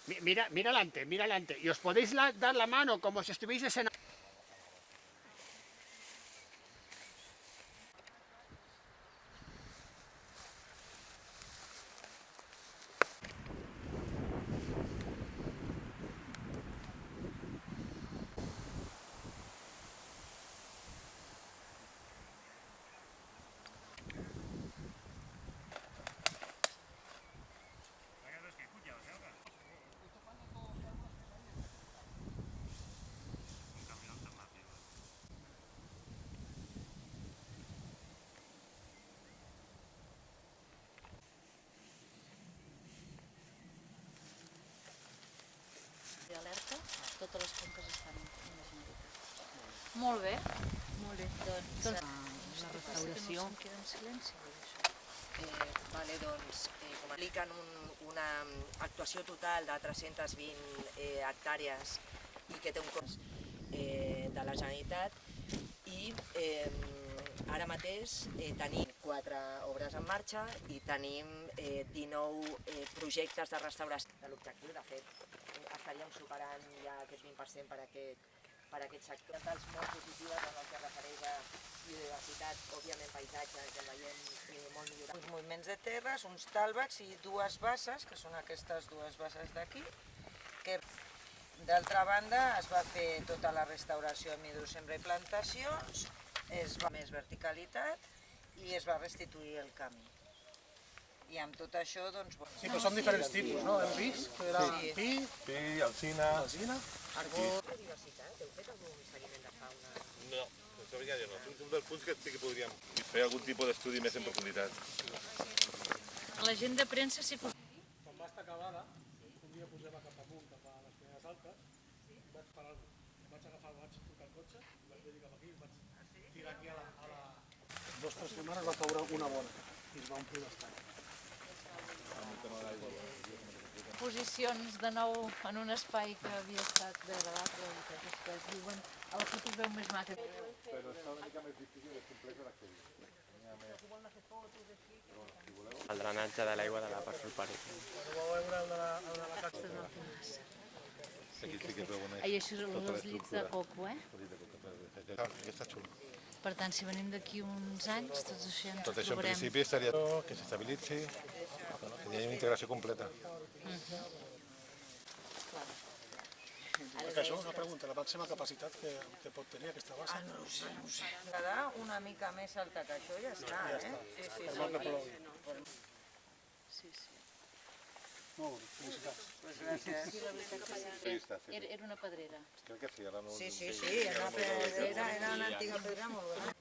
Mira, mira adelante. Y os podéis dar la mano como si estuvieseis en... Alerta, totes les conques estan en la Generalitat. Molt bé. Molt bé. Doncs la restauració... No queda en silenci, Vale, doncs, com apliquen una actuació total de 320 hectàrees i que té un cost de la Generalitat i ara mateix tenim 4 obres en marxa i tenim 19 projectes de restauració. L'objectiu, de fet, estaríem superant ja aquest 20% per aquest sector. Dades molt positives en el que refereix a biodiversitat, òbviament paisatge, que el veiem molt millorat. Uns moviments de terres, uns tàlvegs i 2 basses, que són aquestes 2 basses d'aquí, que d'altra banda es va fer tota la restauració amb hidrosembra i plantacions, es va més verticalitat i es va restituir el camí. I amb tot això, doncs... Sí, però són diferents tipus, no? Hem vist que era pi, alzina... Arbor... Biodiversitat, heu fet algun seguiment de fauna? No, això ja no. És un dels punts que sí que podríem fer algun tipus d'estudi més en profunditat. A la gent de premsa sí que... quan va estar acabada, un dia posava cap amunt, cap a les primeres altes, vaig parar algú. Vaig agafar, vaig trucar el cotxe, vaig venir cap aquí, vaig tirar aquí a la... 2 o 3 setmanes va caure una bona i es va omplir bastant. Posicions de nou en un espai que havia estat degradable i que després diuen a la foto es veu més maca. Però està una mica més difícil i més complex d'accedir. El drenatge de l'aigua de la part sulfàrica. Quan ho vau veure el de la caixa... Aquí sí que es veu una... I això són els llits de coco, eh? Està xulo. Per tant, si venim d'aquí uns anys, tot això ens Tot això en trobarem. principi estaria que s'estabilitzi, que hi hagi una integració completa. Perquè això és una pregunta, la màxima capacitat que pot tenir aquesta base. No ho sé. Quedar una mica més alta que això i ja està, eh? Per molt que plogui. Sí, sí. Molt bé, felicitats. Pues gràcies. Sí, la veritat que sí. Era una pedrera. Crec que sí, ara no... Sí, era una antiga pedra molt bona.